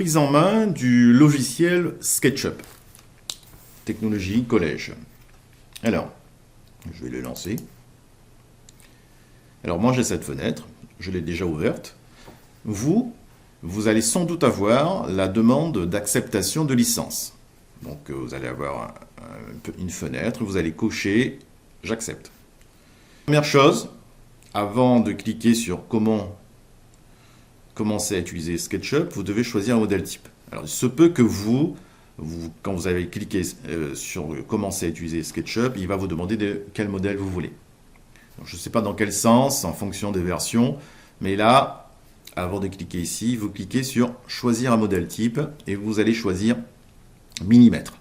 prise en main du logiciel SketchUp, technologie collège. Alors, je vais le lancer. Alors moi j'ai cette fenêtre, je l'ai déjà ouverte. Vous allez sans doute avoir la demande d'acceptation de licence. Donc vous allez avoir une fenêtre, vous allez cocher « J'accepte ». Première chose, avant de cliquer sur « Comment commencer à utiliser SketchUp », vous devez choisir un modèle type. Alors il se peut que quand vous avez cliqué sur « Commencer à utiliser SketchUp », il va vous demander de quel modèle vous voulez. Donc, je ne sais pas dans quel sens, en fonction des versions, mais là, avant de cliquer ici, vous cliquez sur « Choisir un modèle type » et vous allez choisir millimètres.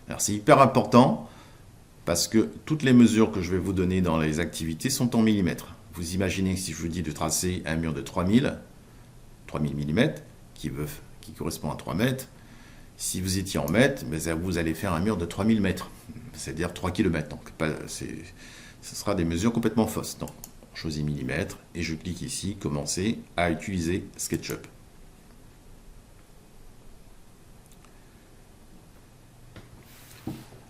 Alors c'est hyper important parce que toutes les mesures que je vais vous donner dans les activités sont en millimètres. Vous imaginez que si je vous dis de tracer un mur de 3000 mm, qui correspond à 3 mètres, si vous étiez en mètres, vous allez faire un mur de 3000 mètres, c'est-à-dire 3 km. Donc ce sera des mesures complètement fausses. Donc je choisis millimètres et je clique ici, commencer à utiliser SketchUp.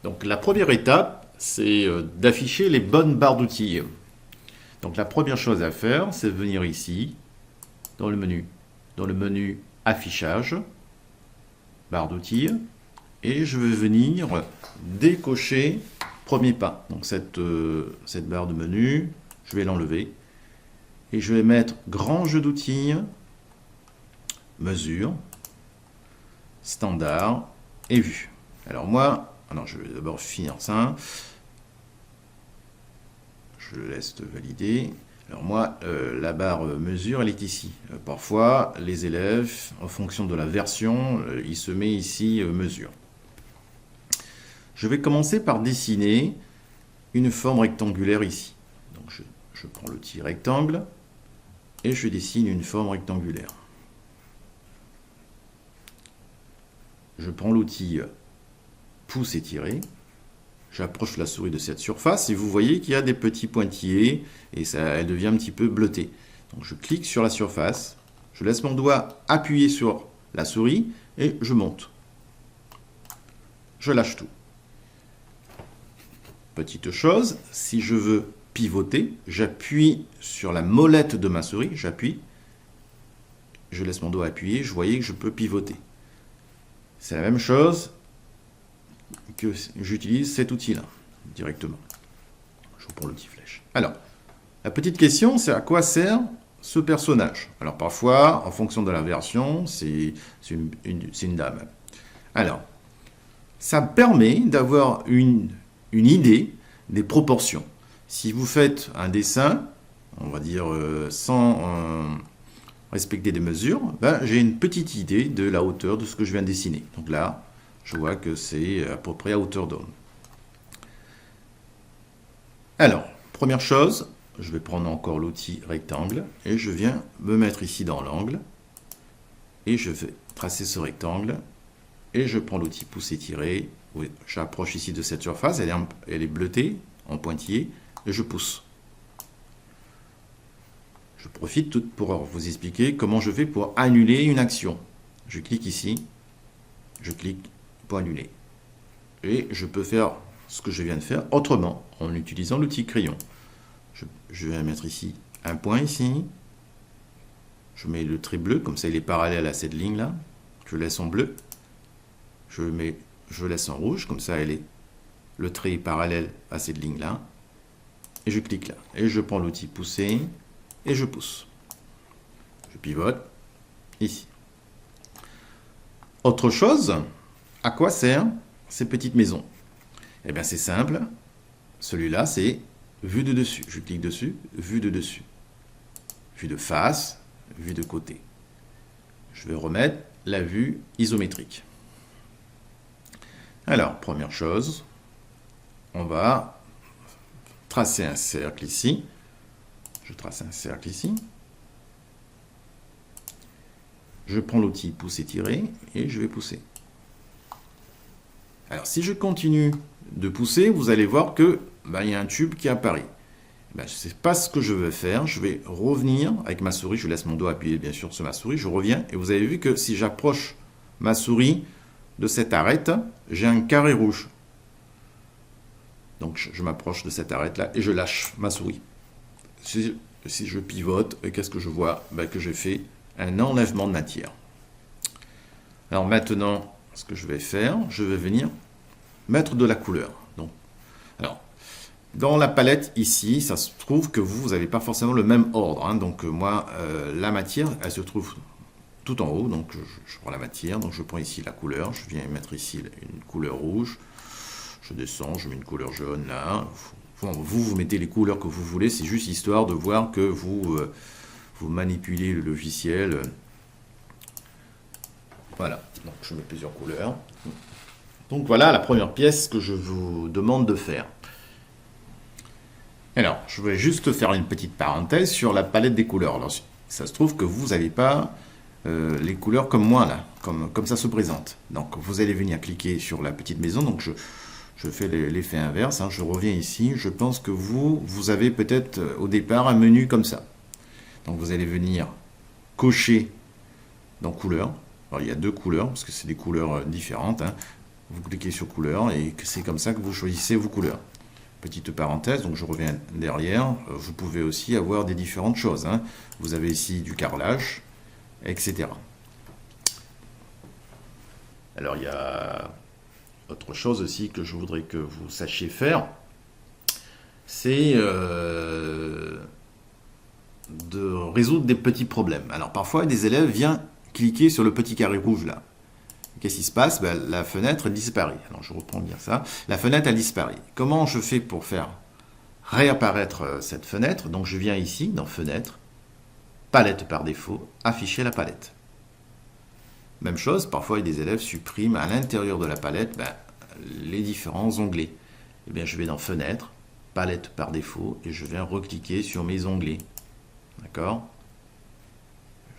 Donc la première étape, c'est d'afficher les bonnes barres d'outils. Donc la première chose à faire, c'est de venir ici, dans le menu affichage, barre d'outils, et je vais venir décocher premier pas. Donc cette barre de menu, je vais l'enlever, et je vais mettre grand jeu d'outils, mesure, standard et vue. Alors moi, je vais d'abord finir ça. Je laisse valider. Alors moi, la barre mesure, elle est ici. Parfois, les élèves, en fonction de la version, il se met ici mesure. Je vais commencer par dessiner une forme rectangulaire ici. Donc je prends l'outil rectangle et je dessine une forme rectangulaire. Je prends l'outil pouce étiré, j'approche la souris de cette surface et vous voyez qu'il y a des petits pointillés et elle devient un petit peu bleutée. Donc je clique sur la surface, je laisse mon doigt appuyer sur la souris et je monte. Je lâche tout. Petite chose, si je veux pivoter, j'appuie sur la molette de ma souris, j'appuie, je laisse mon doigt appuyer, je voyais que je peux pivoter. C'est la même chose que j'utilise cet outil-là, directement. Je prends l'outil flèche. Alors, la petite question, c'est à quoi sert ce personnage? Alors, parfois, en fonction de la version, c'est une dame. Alors, ça permet d'avoir une idée des proportions. Si vous faites un dessin, on va dire sans respecter des mesures, j'ai une petite idée de la hauteur de ce que je viens de dessiner. Donc là, je vois que c'est à peu près à hauteur d'homme. Alors, première chose, je vais prendre encore l'outil rectangle et je viens me mettre ici dans l'angle et je vais tracer ce rectangle et je prends l'outil pouce étiré, j'approche ici de cette surface, elle est bleutée en pointillé et je pousse. Je profite pour vous expliquer comment je fais pour annuler une action. Je clique ici, je clique pour annuler. Et je peux faire ce que je viens de faire autrement, en utilisant l'outil crayon. Je vais mettre ici un point ici. Je mets le trait bleu, comme ça il est parallèle à cette ligne-là. Je laisse en bleu. Je laisse en rouge, comme ça le trait est parallèle à cette ligne-là. Et je clique là. Et je prends l'outil pousser et je pousse. Je pivote ici. Autre chose, à quoi servent ces petites maisons? Eh bien c'est simple, celui-là c'est vue de dessus. Je clique dessus, vue de dessus. Vue de face, vue de côté. Je vais remettre la vue isométrique. Alors, première chose, on va tracer un cercle ici. Je trace un cercle ici. Je prends l'outil pouce étiré et je vais pousser. Alors, si je continue de pousser, vous allez voir que il y a un tube qui apparaît. Ben, c'est pas ce que je veux faire. Je vais revenir avec ma souris. Je laisse mon doigt appuyé bien sûr sur ma souris. Je reviens et vous avez vu que si j'approche ma souris de cette arête, j'ai un carré rouge. Donc je m'approche de cette arête là et je lâche ma souris. Si je pivote, qu'est-ce que je vois? Ben, que j'ai fait un enlèvement de matière. Alors maintenant, ce que je vais faire, je vais venir mettre de la couleur. Donc, alors, dans la palette ici, ça se trouve que vous n'avez pas forcément le même ordre. Hein. Donc moi, la matière, elle se trouve tout en haut. Donc je prends la matière, donc je prends ici la couleur. Je viens mettre ici une couleur rouge. Je descends, je mets une couleur jaune là. Vous mettez les couleurs que vous voulez. C'est juste histoire de voir que vous manipulez le logiciel. Voilà, donc je mets plusieurs couleurs. Donc voilà la première pièce que je vous demande de faire. Alors, je vais juste faire une petite parenthèse sur la palette des couleurs. Alors, ça se trouve que vous n'avez pas les couleurs comme moi, là, comme ça se présente. Donc, vous allez venir cliquer sur la petite maison. Donc, je fais l'effet inverse. Hein, je reviens ici. Je pense que vous avez peut-être au départ un menu comme ça. Donc, vous allez venir cocher dans couleurs. Alors, il y a deux couleurs, parce que c'est des couleurs différentes. Hein. Vous cliquez sur couleurs et c'est comme ça que vous choisissez vos couleurs. Petite parenthèse, donc je reviens derrière, vous pouvez aussi avoir des différentes choses. Hein. Vous avez ici du carrelage, etc. Alors il y a autre chose aussi que je voudrais que vous sachiez faire, c'est de résoudre des petits problèmes. Alors parfois des élèves viennent cliquer sur le petit carré rouge là. Qu'est-ce qui se passe? Ben, la fenêtre disparaît. Alors je reprends bien ça. La fenêtre a disparu. Comment je fais pour faire réapparaître cette fenêtre? Donc je viens ici dans Fenêtre, Palette par défaut, Afficher la palette. Même chose, parfois des élèves suppriment à l'intérieur de la palette les différents onglets. Eh bien je vais dans Fenêtre, Palette par défaut et je viens recliquer sur mes onglets. D'accord?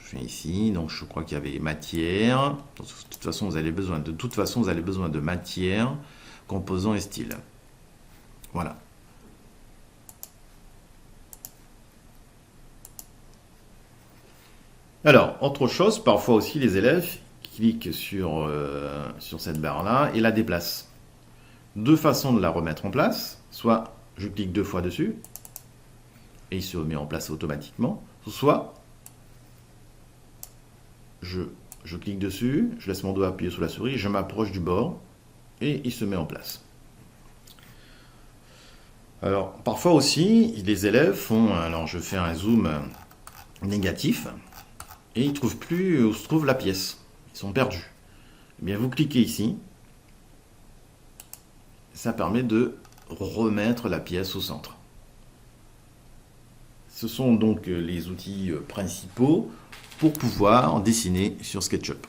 Je viens ici, donc je crois qu'il y avait matière. De toute façon, vous avez besoin de matière, composants et style. Voilà. Alors, autre chose, parfois aussi les élèves cliquent sur cette barre-là et la déplacent. Deux façons de la remettre en place. Soit je clique deux fois dessus et il se met en place automatiquement. Soit je clique dessus, je laisse mon doigt appuyé sur la souris, je m'approche du bord et il se met en place. Alors, parfois aussi, les élèves font, alors je fais un zoom négatif et ils ne trouvent plus où se trouve la pièce. Ils sont perdus. Eh bien, vous cliquez ici, ça permet de remettre la pièce au centre. Ce sont donc les outils principaux pour pouvoir dessiner sur SketchUp.